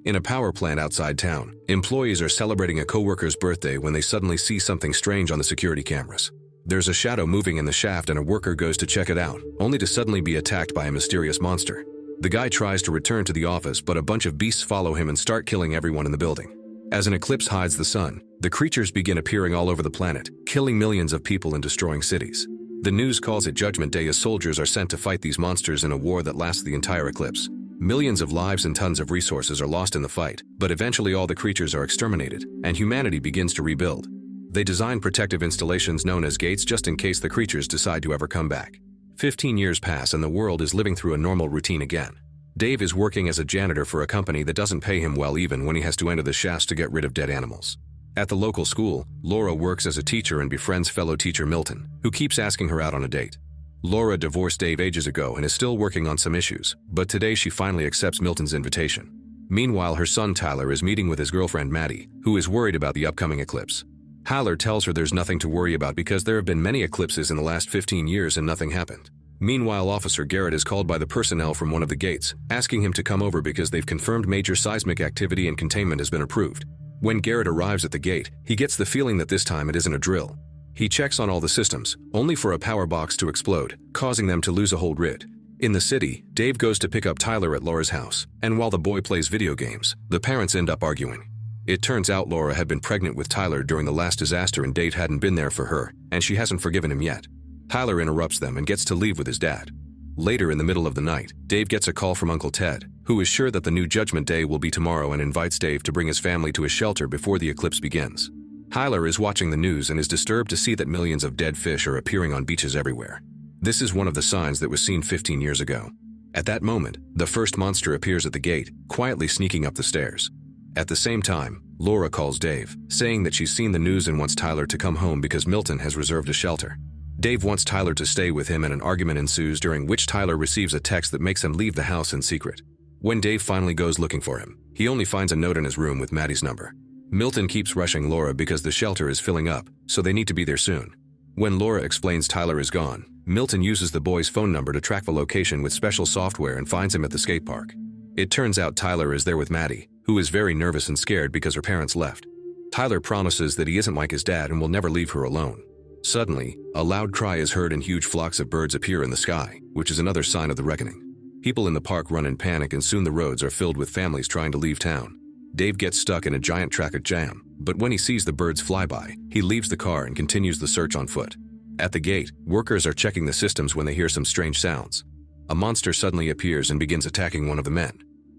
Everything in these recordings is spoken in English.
In a power plant outside town, employees are celebrating a coworker's birthday when they suddenly see something strange on the security cameras. There's a shadow moving in the shaft and a worker goes to check it out, only to suddenly be attacked by a mysterious monster. The guy tries to return to the office, but a bunch of beasts follow him and start killing everyone in the building. As an eclipse hides the sun, the creatures begin appearing all over the planet, killing millions of people and destroying cities. The news calls it Judgment Day as soldiers are sent to fight these monsters in a war that lasts the entire eclipse. Millions of lives and tons of resources are lost in the fight, but eventually all the creatures are exterminated, and humanity begins to rebuild. They design protective installations known as gates just in case the creatures decide to ever come back. 15 years pass and the world is living through a normal routine again. Dave is working as a janitor for a company that doesn't pay him well even when he has to enter the shafts to get rid of dead animals. At the local school, Laura works as a teacher and befriends fellow teacher Milton, who keeps asking her out on a date. Laura divorced Dave ages ago and is still working on some issues, but today she finally accepts Milton's invitation. Meanwhile, her son Tyler is meeting with his girlfriend Maddie, who is worried about the upcoming eclipse. Tyler tells her there's nothing to worry about because there have been many eclipses in the last 15 years and nothing happened. Meanwhile, Officer Garrett is called by the personnel from one of the gates, asking him to come over because they've confirmed major seismic activity and containment has been approved. When Garrett arrives at the gate, he gets the feeling that this time it isn't a drill. He checks on all the systems, only for a power box to explode, causing them to lose a whole grid. In the city, Dave goes to pick up Tyler at Laura's house, and while the boy plays video games, the parents end up arguing. It turns out Laura had been pregnant with Tyler during the last disaster and Dave hadn't been there for her, and she hasn't forgiven him yet. Tyler interrupts them and gets to leave with his dad. Later in the middle of the night, Dave gets a call from Uncle Ted, who is sure that the new Judgment Day will be tomorrow and invites Dave to bring his family to a shelter before the eclipse begins. Tyler is watching the news and is disturbed to see that millions of dead fish are appearing on beaches everywhere. This is one of the signs that was seen 15 years ago. At that moment, the first monster appears at the gate, quietly sneaking up the stairs. At the same time, Laura calls Dave, saying that she's seen the news and wants Tyler to come home because Milton has reserved a shelter. Dave wants Tyler to stay with him and an argument ensues during which Tyler receives a text that makes him leave the house in secret. When Dave finally goes looking for him, he only finds a note in his room with Maddie's number. Milton keeps rushing Laura because the shelter is filling up, so they need to be there soon. When Laura explains Tyler is gone, Milton uses the boy's phone number to track the location with special software and finds him at the skate park. It turns out Tyler is there with Maddie, who is very nervous and scared because her parents left. Tyler promises that he isn't like his dad and will never leave her alone. Suddenly, a loud cry is heard and huge flocks of birds appear in the sky, which is another sign of the reckoning. People in the park run in panic and soon the roads are filled with families trying to leave town. Dave gets stuck in a giant traffic jam, but when he sees the birds fly by, he leaves the car and continues the search on foot. At the gate, workers are checking the systems when they hear some strange sounds. A monster suddenly appears and begins attacking one of the men.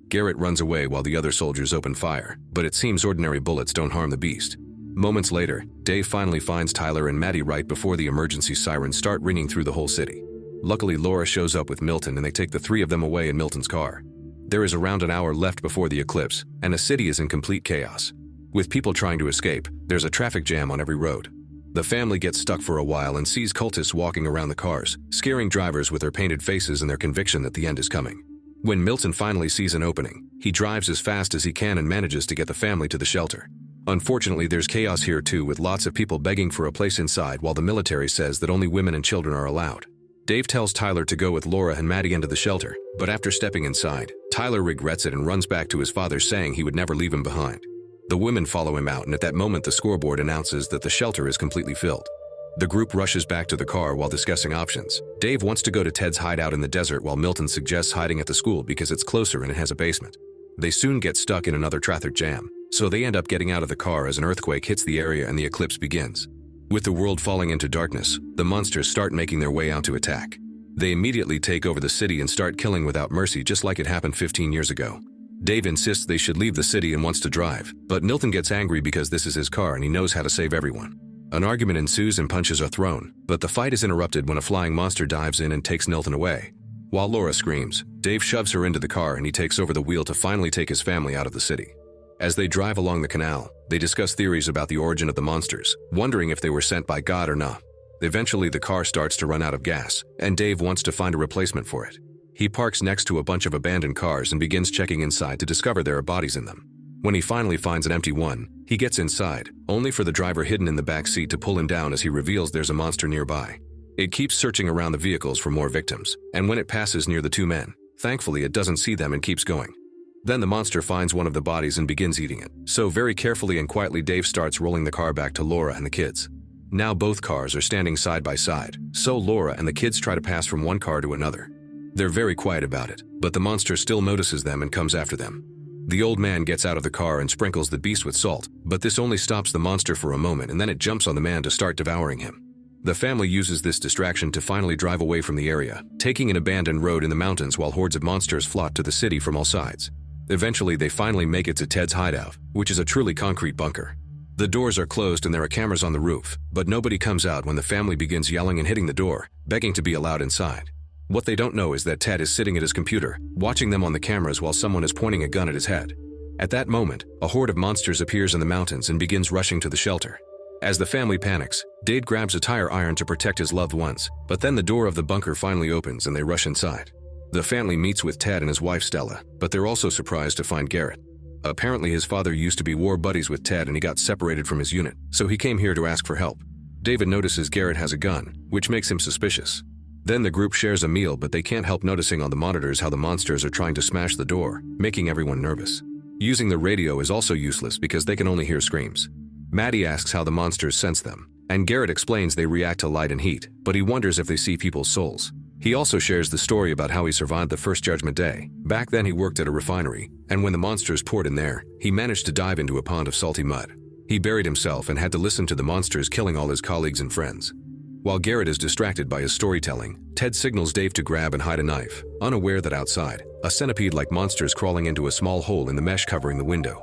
Garrett runs away while the other soldiers open fire, but it seems ordinary bullets don't harm the beast. Moments later, Dave finally finds Tyler and Maddie right before the emergency sirens start ringing through the whole city. Luckily, Laura shows up with Milton and they take the three of them away in Milton's car. There is around an hour left before the eclipse, and the city is in complete chaos. With people trying to escape, there's a traffic jam on every road. The family gets stuck for a while and sees cultists walking around the cars, scaring drivers with their painted faces and their conviction that the end is coming. When Milton finally sees an opening, he drives as fast as he can and manages to get the family to the shelter. Unfortunately, there's chaos here too, with lots of people begging for a place inside while the military says that only women and children are allowed. Dave tells Tyler to go with Laura and Maddie into the shelter, but after stepping inside, Tyler regrets it and runs back to his father saying he would never leave him behind. The women follow him out and at that moment the scoreboard announces that the shelter is completely filled. The group rushes back to the car while discussing options. Dave wants to go to Ted's hideout in the desert while Milton suggests hiding at the school because it's closer and it has a basement. They soon get stuck in another traffic jam, so they end up getting out of the car as an earthquake hits the area and the eclipse begins. With the world falling into darkness, the monsters start making their way out to attack. They immediately take over the city and start killing without mercy just like it happened 15 years ago. Dave insists they should leave the city and wants to drive, but Milton gets angry because this is his car and he knows how to save everyone. An argument ensues and punches are thrown, but the fight is interrupted when a flying monster dives in and takes Milton away. While Laura screams, Dave shoves her into the car and he takes over the wheel to finally take his family out of the city. As they drive along the canal, they discuss theories about the origin of the monsters, wondering if they were sent by God or not. Eventually, the car starts to run out of gas, and Dave wants to find a replacement for it. He parks next to a bunch of abandoned cars and begins checking inside to discover there are bodies in them. When he finally finds an empty one, he gets inside, only for the driver hidden in the back seat to pull him down as he reveals there's a monster nearby. It keeps searching around the vehicles for more victims, and when it passes near the two men, thankfully it doesn't see them and keeps going. Then the monster finds one of the bodies and begins eating it. So very carefully and quietly Dave starts rolling the car back to Laura and the kids. Now both cars are standing side by side, so Laura and the kids try to pass from one car to another. They're very quiet about it, but the monster still notices them and comes after them. The old man gets out of the car and sprinkles the beast with salt, but this only stops the monster for a moment and then it jumps on the man to start devouring him. The family uses this distraction to finally drive away from the area, taking an abandoned road in the mountains while hordes of monsters flock to the city from all sides. Eventually, they finally make it to Ted's hideout, which is a truly concrete bunker. The doors are closed and there are cameras on the roof, but nobody comes out when the family begins yelling and hitting the door, begging to be allowed inside. What they don't know is that Ted is sitting at his computer, watching them on the cameras while someone is pointing a gun at his head. At that moment, a horde of monsters appears in the mountains and begins rushing to the shelter. As the family panics, Dave grabs a tire iron to protect his loved ones, but then the door of the bunker finally opens and they rush inside. The family meets with Ted and his wife Stella, but they're also surprised to find Garrett. Apparently his father used to be war buddies with Ted and he got separated from his unit, so he came here to ask for help. David notices Garrett has a gun, which makes him suspicious. Then the group shares a meal, but they can't help noticing on the monitors how the monsters are trying to smash the door, making everyone nervous. Using the radio is also useless because they can only hear screams. Maddie asks how the monsters sense them, and Garrett explains they react to light and heat, but he wonders if they see people's souls. He also shares the story about how he survived the first Judgment Day. Back then he worked at a refinery, and when the monsters poured in there, he managed to dive into a pond of salty mud. He buried himself and had to listen to the monsters killing all his colleagues and friends. While Garrett is distracted by his storytelling, Ted signals Dave to grab and hide a knife, unaware that outside, a centipede-like monster is crawling into a small hole in the mesh covering the window.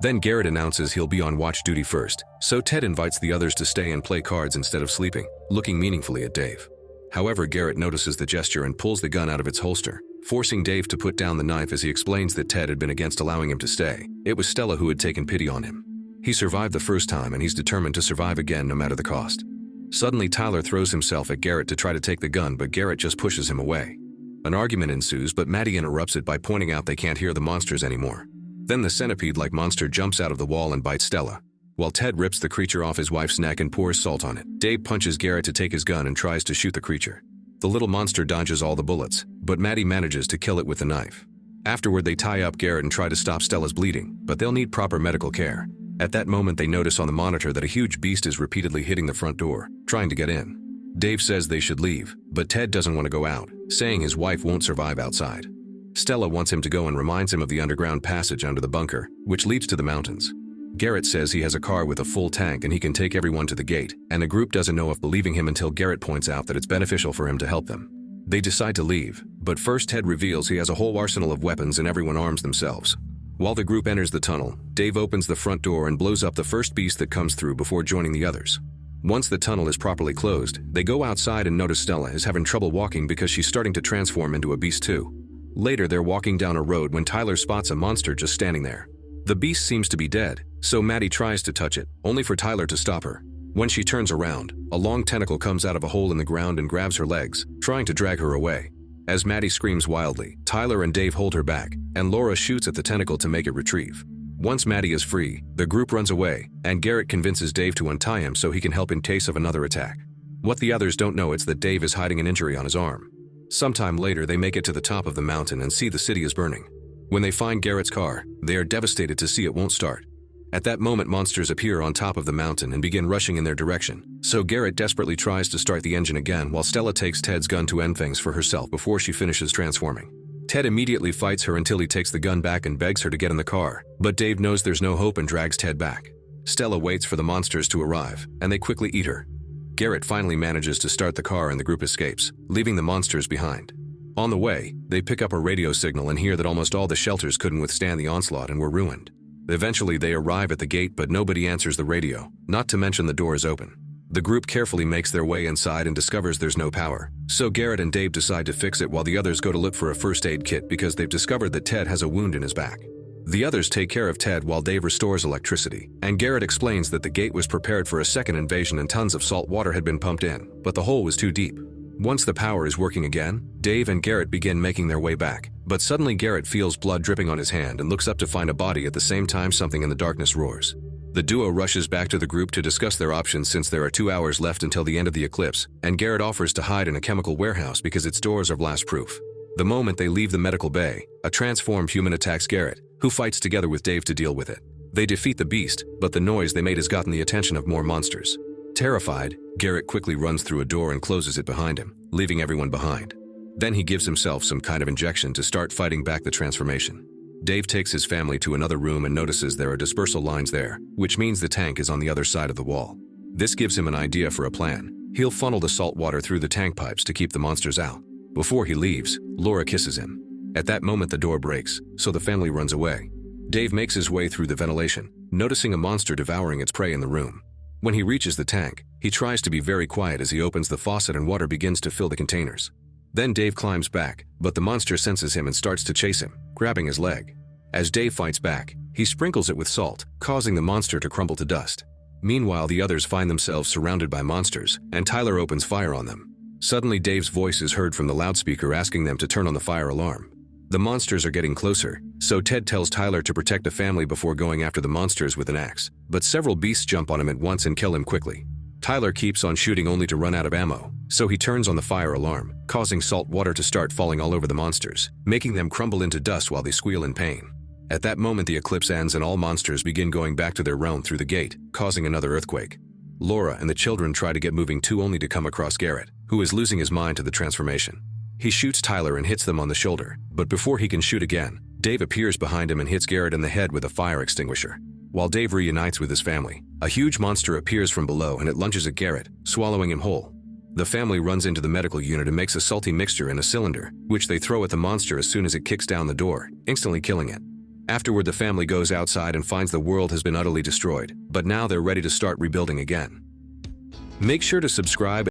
Then Garrett announces he'll be on watch duty first, so Ted invites the others to stay and play cards instead of sleeping, looking meaningfully at Dave. However, Garrett notices the gesture and pulls the gun out of its holster, forcing Dave to put down the knife as he explains that Ted had been against allowing him to stay. It was Stella who had taken pity on him. He survived the first time and he's determined to survive again no matter the cost. Suddenly, Tyler throws himself at Garrett to try to take the gun, but Garrett just pushes him away. An argument ensues, but Maddie interrupts it by pointing out they can't hear the monsters anymore. Then the centipede-like monster jumps out of the wall and bites Stella. While Ted rips the creature off his wife's neck and pours salt on it, Dave punches Garrett to take his gun and tries to shoot the creature. The little monster dodges all the bullets, but Maddie manages to kill it with the knife. Afterward, they tie up Garrett and try to stop Stella's bleeding, but they'll need proper medical care. At that moment, they notice on the monitor that a huge beast is repeatedly hitting the front door, trying to get in. Dave says they should leave, but Ted doesn't want to go out, saying his wife won't survive outside. Stella wants him to go and reminds him of the underground passage under the bunker, which leads to the mountains. Garrett says he has a car with a full tank and he can take everyone to the gate, and the group doesn't know if believing him until Garrett points out that it's beneficial for him to help them. They decide to leave, but first Ted reveals he has a whole arsenal of weapons and everyone arms themselves. While the group enters the tunnel, Dave opens the front door and blows up the first beast that comes through before joining the others. Once the tunnel is properly closed, they go outside and notice Stella is having trouble walking because she's starting to transform into a beast too. Later, they're walking down a road when Tyler spots a monster just standing there. The beast seems to be dead, so Maddie tries to touch it, only for Tyler to stop her. When she turns around, a long tentacle comes out of a hole in the ground and grabs her legs, trying to drag her away. As Maddie screams wildly, Tyler and Dave hold her back, and Laura shoots at the tentacle to make it retrieve. Once Maddie is free, the group runs away, and Garrett convinces Dave to untie him so he can help in case of another attack. What the others don't know is that Dave is hiding an injury on his arm. Sometime later, they make it to the top of the mountain and see the city is burning. When they find Garrett's car, they are devastated to see it won't start. At that moment, monsters appear on top of the mountain and begin rushing in their direction, so Garrett desperately tries to start the engine again while Stella takes Ted's gun to end things for herself before she finishes transforming. Ted immediately fights her until he takes the gun back and begs her to get in the car, but Dave knows there's no hope and drags Ted back. Stella waits for the monsters to arrive, and they quickly eat her. Garrett finally manages to start the car and the group escapes, leaving the monsters behind. On the way, they pick up a radio signal and hear that almost all the shelters couldn't withstand the onslaught and were ruined. Eventually, they arrive at the gate, but nobody answers the radio, not to mention the door is open. The group carefully makes their way inside and discovers there's no power, so Garrett and Dave decide to fix it while the others go to look for a first aid kit because they've discovered that Ted has a wound in his back. The others take care of Ted while Dave restores electricity, and Garrett explains that the gate was prepared for a second invasion and tons of salt water had been pumped in, but the hole was too deep. Once the power is working again, Dave and Garrett begin making their way back, but suddenly Garrett feels blood dripping on his hand and looks up to find a body at the same time something in the darkness roars. The duo rushes back to the group to discuss their options since there are 2 hours left until the end of the eclipse, and Garrett offers to hide in a chemical warehouse because its doors are blast-proof. The moment they leave the medical bay, a transformed human attacks Garrett, who fights together with Dave to deal with it. They defeat the beast, but the noise they made has gotten the attention of more monsters. Terrified, Garrett quickly runs through a door and closes it behind him, leaving everyone behind. Then he gives himself some kind of injection to start fighting back the transformation. Dave takes his family to another room and notices there are dispersal lines there, which means the tank is on the other side of the wall. This gives him an idea for a plan. He'll funnel the salt water through the tank pipes to keep the monsters out. Before he leaves, Laura kisses him. At that moment the door breaks, so the family runs away. Dave makes his way through the ventilation, noticing a monster devouring its prey in the room. When he reaches the tank, he tries to be very quiet as he opens the faucet and water begins to fill the containers. Then Dave climbs back, but the monster senses him and starts to chase him, grabbing his leg. As Dave fights back, he sprinkles it with salt, causing the monster to crumble to dust. Meanwhile, the others find themselves surrounded by monsters, and Tyler opens fire on them. Suddenly, Dave's voice is heard from the loudspeaker asking them to turn on the fire alarm. The monsters are getting closer, so Ted tells Tyler to protect the family before going after the monsters with an axe. But several beasts jump on him at once and kill him quickly. Tyler keeps on shooting only to run out of ammo, so he turns on the fire alarm, causing salt water to start falling all over the monsters, making them crumble into dust while they squeal in pain. At that moment the eclipse ends and all monsters begin going back to their realm through the gate, causing another earthquake. Laura and the children try to get moving too only to come across Garrett, who is losing his mind to the transformation. He shoots Tyler and hits them on the shoulder, but before he can shoot again, Dave appears behind him and hits Garrett in the head with a fire extinguisher. While Dave reunites with his family, a huge monster appears from below and it lunges at Garrett, swallowing him whole. The family runs into the medical unit and makes a salty mixture in a cylinder, which they throw at the monster as soon as it kicks down the door, instantly killing it. Afterward, the family goes outside and finds the world has been utterly destroyed, but now they're ready to start rebuilding again. Make sure to subscribe